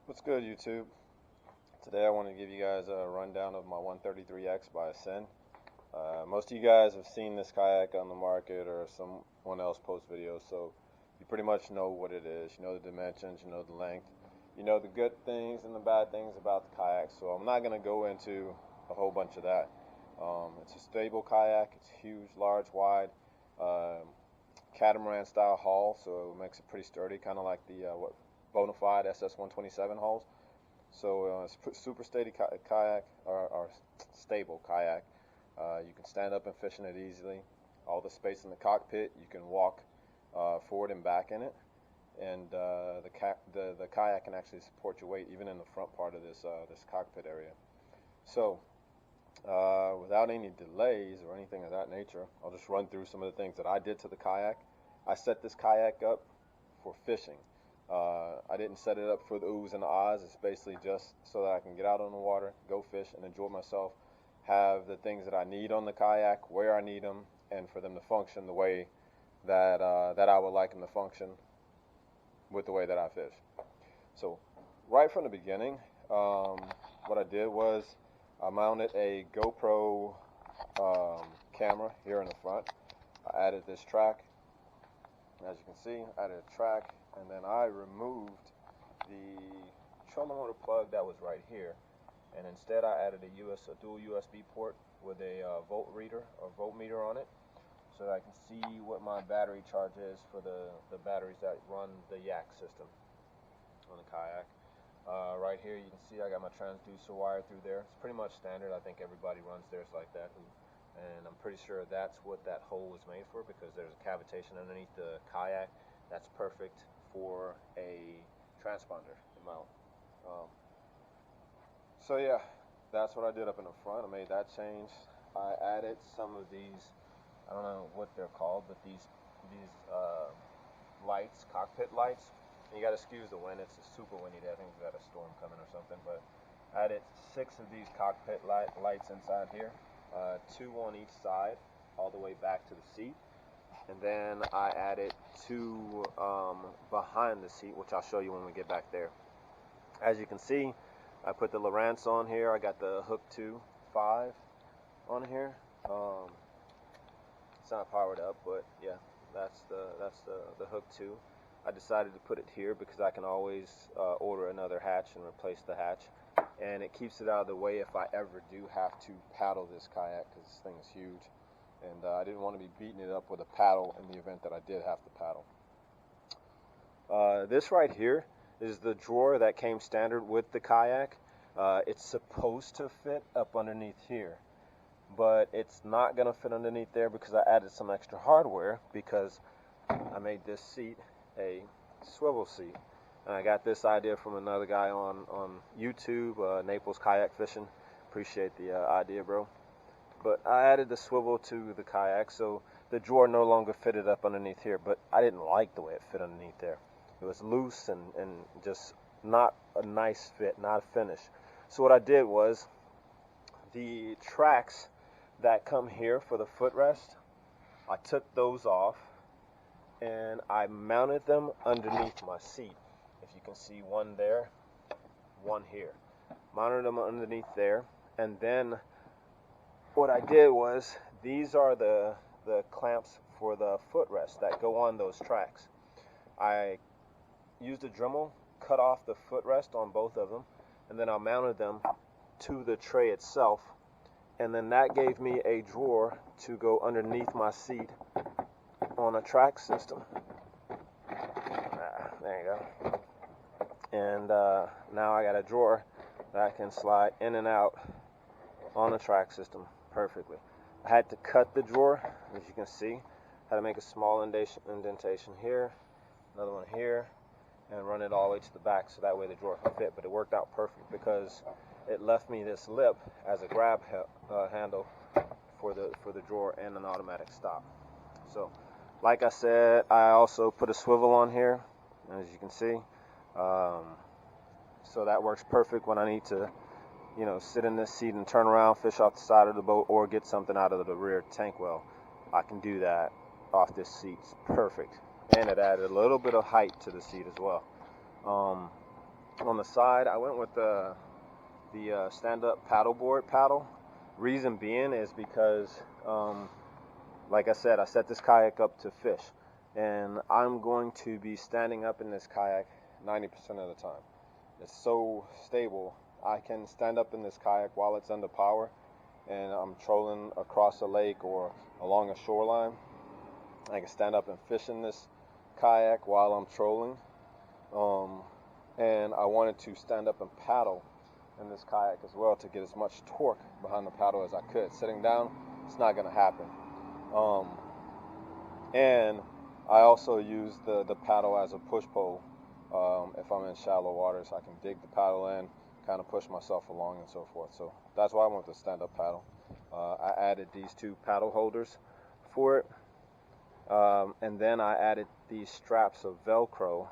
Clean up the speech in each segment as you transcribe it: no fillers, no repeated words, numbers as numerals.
What's good, YouTube? Today I want to give you guys a rundown of my 133X by Ascend. Most of you guys have seen this kayak on the market or someone else post videos, so you pretty much know what it is. You know the dimensions, you know the length, you know the good things and the bad things about the kayak, so I'm not going to go into a whole bunch of that. It's a stable kayak. It's huge, large, wide, catamaran style hull, so it makes it pretty sturdy, kind of like the Bonafide SS127 hulls. So it's a super steady kayak, or stable kayak. You can stand up and fish in it easily. All the space in the cockpit, you can walk forward and back in it, and the kayak can actually support your weight even in the front part of this cockpit area. So without any delays or anything of that nature, I'll just run through some of the things that I did to the kayak. I set this kayak up for fishing. I didn't set it up for the oohs and the ahs. It's basically just so that I can get out on the water, go fish, and enjoy myself, have the things that I need on the kayak, where I need them, and for them to function the way that I would like them to function with the way that I fish. So right from the beginning, what I did was I mounted a GoPro camera here in the front. I added this track. As you can see, I added a track, and then I removed the trolling motor plug that was right here, and instead I added a dual USB port with a voltmeter on it, so that I can see what my battery charge is for the batteries that run the yak system on the kayak. Right here you can see I got my transducer wire through there. It's pretty much standard. I think everybody runs theirs like that. And I'm pretty sure that's what that hole is made for, because there's a cavitation underneath the kayak that's perfect for a transponder mount. So yeah, that's what I did up in the front. I made that change. I added some of these, I don't know what they're called, but these lights, cockpit lights. And you got to excuse the wind. It's super windy today. I think we've got a storm coming or something. But I added 6 of these cockpit lights inside here. 2 on each side, all the way back to the seat, and then I added 2 behind the seat, which I'll show you when we get back there. As you can see, I put the Lowrance on here. I got the Hook 2 5 on here. It's not powered up, but yeah, that's the Hook 2. I decided to put it here because I can always order another hatch and replace the hatch. And it keeps it out of the way if I ever do have to paddle this kayak, because this thing is huge, and I didn't want to be beating it up with a paddle in the event that I did have to paddle. This right here is the drawer that came standard with the kayak. It's supposed to fit up underneath here, but it's not going to fit underneath there because I added some extra hardware, because I made this seat a swivel seat. And I got this idea from another guy on YouTube, Naples Kayak Fishing. Appreciate the idea, bro. But I added the swivel to the kayak, so the drawer no longer fitted up underneath here. But I didn't like the way it fit underneath there. It was loose and just not a nice fit, not a finish. So what I did was, the tracks that come here for the footrest, I took those off and I mounted them underneath my seat. If you can see, one there, one here. Mounted them underneath there, and then what I did was, these are the clamps for the footrest that go on those tracks. I used a Dremel, cut off the footrest on both of them, and then I mounted them to the tray itself, and then that gave me a drawer to go underneath my seat on a track system. There you go. And now I got a drawer that can slide in and out on the track system perfectly. I had to cut the drawer, as you can see. Had to make a small indentation here, another one here, and run it all the way to the back so that way the drawer can fit. But it worked out perfect because it left me this lip as a grab handle for the drawer and an automatic stop. So, like I said, I also put a swivel on here, as you can see. So that works perfect when I need to, sit in this seat and turn around, fish off the side of the boat, or get something out of the rear tank well. I can do that off this seat. It's perfect. And it added a little bit of height to the seat as well. On the side, I went with the stand-up paddleboard paddle. Reason being is because, like I said, I set this kayak up to fish, and I'm going to be standing up in this kayak 90% of the time. It's so stable. I can stand up in this kayak while it's under power, and I'm trolling across a lake or along a shoreline. I can stand up and fish in this kayak while I'm trolling. And I wanted to stand up and paddle in this kayak as well to get as much torque behind the paddle as I could. Sitting down, it's not going to happen. And I also use the paddle as a push pole. If I'm in shallow waters, I can dig the paddle in, kind of push myself along and so forth. So that's why I went with the stand-up paddle. I added these two paddle holders for it. And then I added these straps of Velcro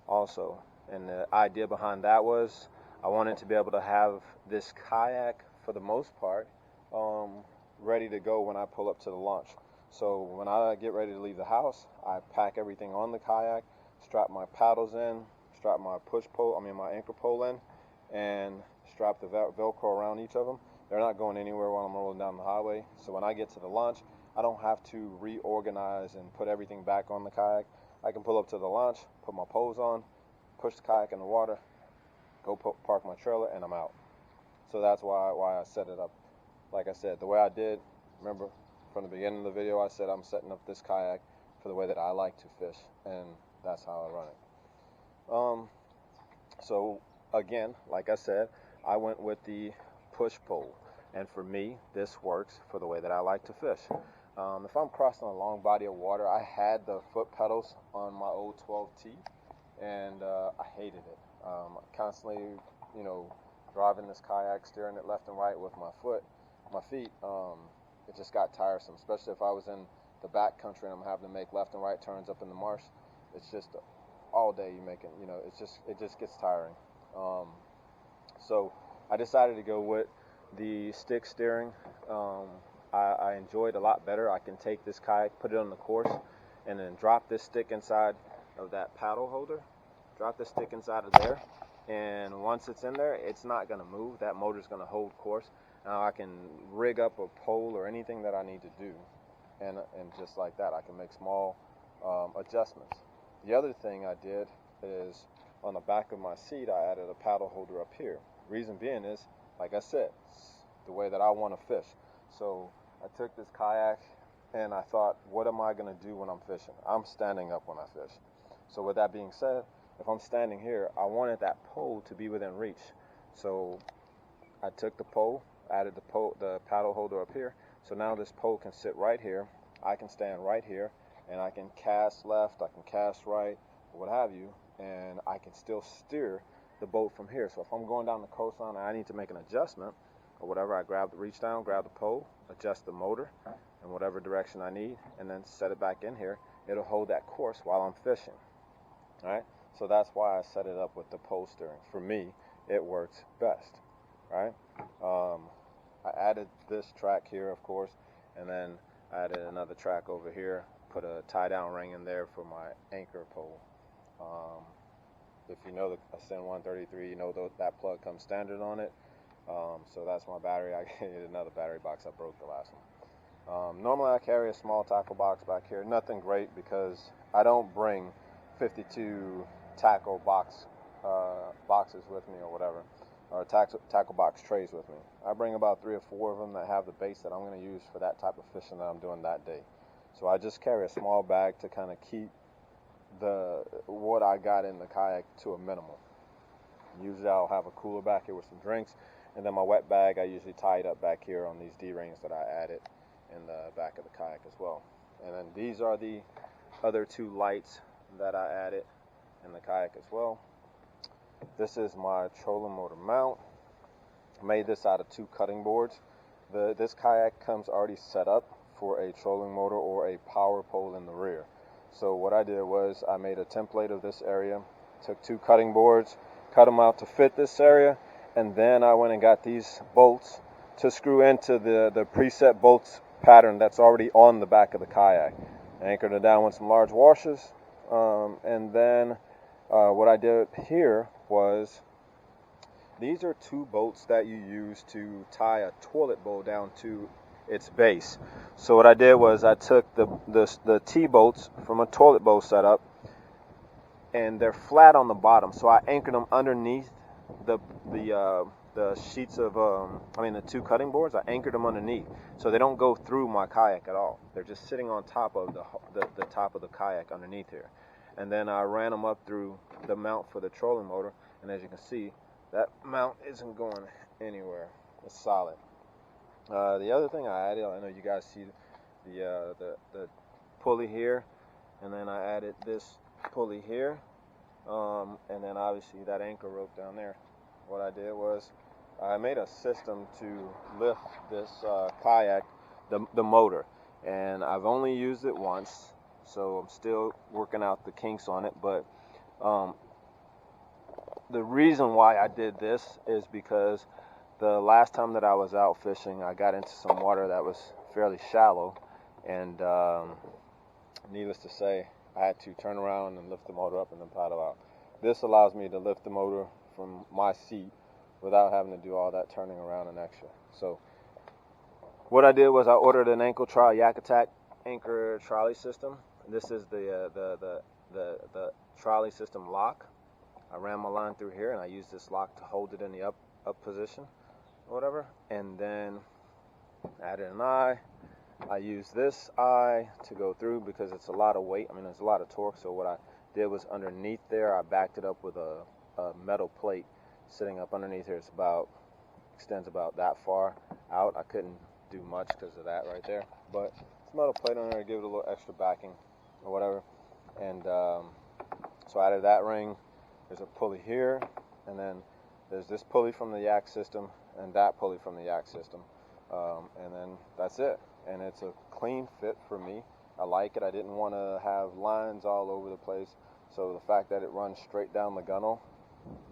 also. And the idea behind that was I wanted to be able to have this kayak, for the most part, ready to go when I pull up to the launch. So when I get ready to leave the house, I pack everything on the kayak, strap my paddles in, strap my my anchor pole in, and strap the Velcro around each of them. They're not going anywhere while I'm rolling down the highway. So when I get to the launch, I don't have to reorganize and put everything back on the kayak. I can pull up to the launch, put my poles on, push the kayak in the water, go park my trailer, and I'm out. So that's why I set it up. Like I said, the way I did, remember from the beginning of the video, I said I'm setting up this kayak for the way that I like to fish, and that's how I run it. So again, like I said, I went with the push pole, and for me, this works for the way that I like to fish. If I'm crossing a long body of water, I had the foot pedals on my old 12T, and I hated it. Constantly, driving this kayak, steering it left and right with my feet, it just got tiresome, especially if I was in the back country and I'm having to make left and right turns up in the marsh. It's just all day you making, it just gets tiring. So I decided to go with the stick steering. I enjoy it a lot better. I can take this kayak, put it on the course, and then drop this stick inside of that paddle holder, drop the stick inside of there, and once it's in there, it's not going to move. That motor's going to hold course. Now I can rig up a pole or anything that I need to do, and just like that, I can make small adjustments. The other thing I did is on the back of my seat, I added a paddle holder up here. Reason being is, like I said, it's the way that I want to fish. So I took this kayak and I thought, what am I going to do when I'm fishing? I'm standing up when I fish. So with that being said, if I'm standing here, I wanted that pole to be within reach. So I took the pole, added the paddle holder up here. So now this pole can sit right here. I can stand right here, and I can cast left, I can cast right, what have you, and I can still steer the boat from here. So if I'm going down the coastline and I need to make an adjustment or whatever, I reach down, grab the pole, adjust the motor in whatever direction I need, and then set it back in here. It'll hold that course while I'm fishing. All right? So that's why I set it up with the pole steering. For me, it works best. Right? I added this track here, of course, and then I added another track over here, put a tie-down ring in there for my anchor pole. If you know the Ascend 133, you know that plug comes standard on it. So that's my battery. I needed another battery box. I broke the last one. Normally I carry a small tackle box back here. Nothing great because I don't bring 52 tackle boxes with me or whatever, or tackle box trays with me. I bring about 3 or 4 of them that have the baits that I'm going to use for that type of fishing that I'm doing that day. So I just carry a small bag to kind of keep what I got in the kayak to a minimum. Usually I'll have a cooler back here with some drinks, and then my wet bag I usually tie it up back here on these D-rings that I added in the back of the kayak as well. And then these are the other 2 lights that I added in the kayak as well. This is my trolling motor mount. I made this out of 2 cutting boards. This kayak comes already set up for a trolling motor or a power pole in the rear. So what I did was I made a template of this area, took 2 cutting boards, cut them out to fit this area, and then I went and got these bolts to screw into the preset bolts pattern that's already on the back of the kayak. I anchored it down with some large washers, and then What I did here was, these are two bolts that you use to tie a toilet bowl down to its base. So what I did was I took the T-bolts from a toilet bowl setup, and they're flat on the bottom, so I anchored them underneath the sheets of the two cutting boards. I anchored them underneath, so they don't go through my kayak at all. They're just sitting on top of the top of the kayak underneath here. And then I ran them up through the mount for the trolling motor, and as you can see, that mount isn't going anywhere. It's solid. The other thing I added, I know you guys see the pulley here, and then I added this pulley here, and then obviously that anchor rope down there. What I did was I made a system to lift this kayak, the motor, and I've only used it once, so I'm still working out the kinks on it. But the reason why I did this is because the last time that I was out fishing, I got into some water that was fairly shallow, and needless to say, I had to turn around and lift the motor up and then paddle out. This allows me to lift the motor from my seat without having to do all that turning around and extra. So what I did was I ordered an ankle trolley, Yak Attack anchor trolley system. This is the trolley system lock. I ran my line through here, and I used this lock to hold it in the up position or whatever, and then added an eye. I used this eye to go through because it's a lot of weight. There's a lot of torque, so what I did was underneath there, I backed it up with a metal plate sitting up underneath here. Extends about that far out. I couldn't do much because of that right there, but it's a metal plate on there to give it a little extra backing or whatever. And so I added that ring. There's a pulley here, and then there's this pulley from the Yak system and that pulley from the Yak system, and then that's it. And it's a clean fit for me. I like it. I didn't want to have lines all over the place, so the fact that it runs straight down the gunnel,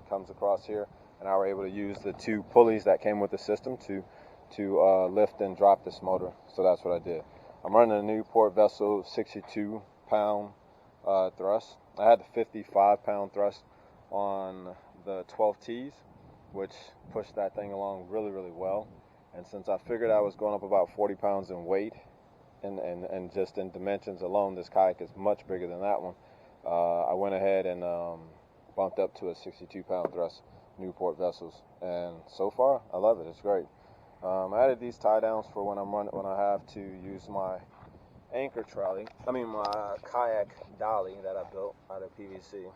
comes across here, and I were able to use the two pulleys that came with the system to lift and drop this motor. So that's what I did. I'm running a Newport Vessel 62-pound thrust. I had the 55-pound thrust on the 12 T's, which pushed that thing along really, really well. And since I figured I was going up about 40 pounds in weight, and just in dimensions alone, this kayak is much bigger than that one, I went ahead and bumped up to a 62-pound thrust Newport Vessels, and so far I love it. It's great. I added these tie downs for when I have to use my anchor trolley. My kayak dolly that I built out of PVC.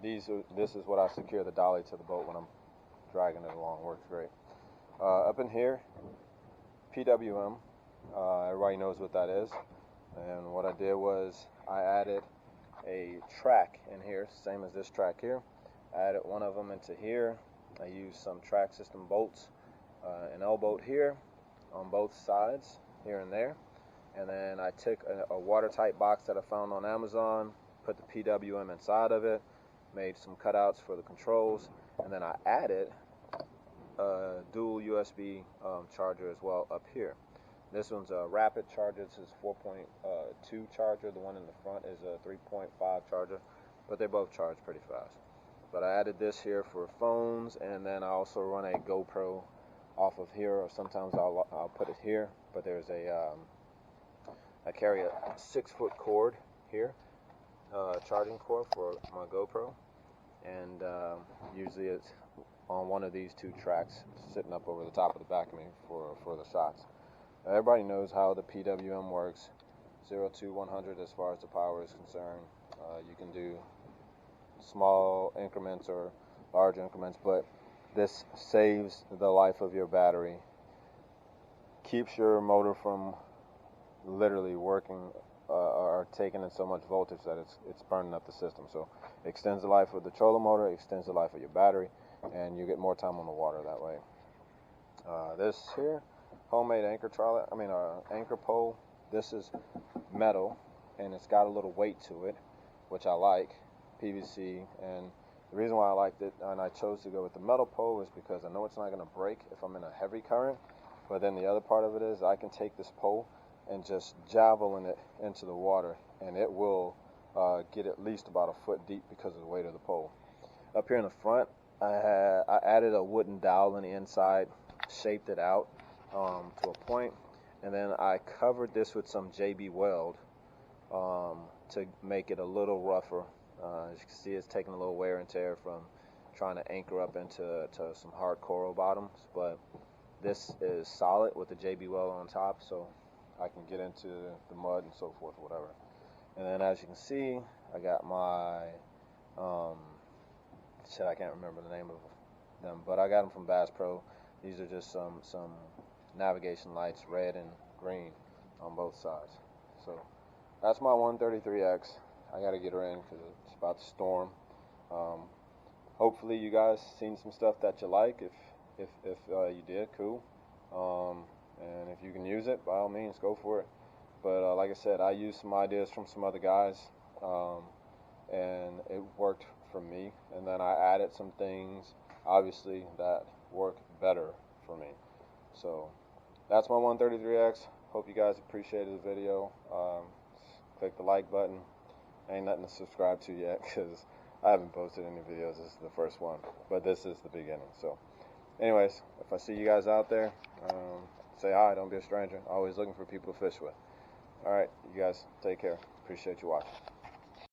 This is what I secure the dolly to the boat when I'm dragging it along. Works great. Up in here, PWM. Everybody knows what that is. And what I did was I added a track in here, same as this track here. I added one of them into here. I used some track system bolts, an L-bolt here on both sides, here and there. And then I took a watertight box that I found on Amazon, put the PWM inside of it, made some cutouts for the controls, and then I added a dual USB charger as well up here. This one's a rapid charger. This is 4.2 charger. The one in the front is a 3.5 charger, but they both charge pretty fast. But I added this here for phones, and then I also run a GoPro off of here, or sometimes I'll put it here. But there's I carry a 6-foot cord here, charging cord for my GoPro, and usually it's on one of these two tracks sitting up over the top of the back of me for the shots. Everybody knows how the PWM works, 0 to 100 as far as the power is concerned. You can do small increments or large increments, but this saves the life of your battery, keeps your motor from literally working or taking in so much voltage that it's burning up the system. So it extends the life of the trolling motor, extends the life of your battery, and you get more time on the water that way. This here, homemade anchor trolley, anchor pole. This is metal, and it's got a little weight to it, which I like, PVC. And the reason why I liked it and I chose to go with the metal pole is because I know it's not going to break if I'm in a heavy current. But then the other part of it is I can take this pole and just javelin it into the water, and it will get at least about a foot deep because of the weight of the pole. Up here in the front, I added a wooden dowel on the inside, shaped it out to a point, and then I covered this with some JB weld to make it a little rougher. As you can see, it's taking a little wear and tear from trying to anchor up into some hard coral bottoms, but this is solid with the JB weld on top, so I can get into the mud and so forth, or whatever. And then as you can see, I got my I can't remember the name of them, but I got them from Bass Pro. These are just some navigation lights, red and green on both sides. So that's my 133X. I got to get her in because it's about to storm. Hopefully you guys seen some stuff that you like. If you did, cool. And if you can use it, by all means, go for it. But like I said, I used some ideas from some other guys, and it worked for me. And then I added some things, obviously, that work better for me. So that's my 133X. Hope you guys appreciated the video. Click the like button. Ain't nothing to subscribe to yet because I haven't posted any videos. This is the first one, but this is the beginning. So anyways, if I see you guys out there, say hi. Don't be a stranger. Always looking for people to fish with. All right, you guys take care. Appreciate you watching.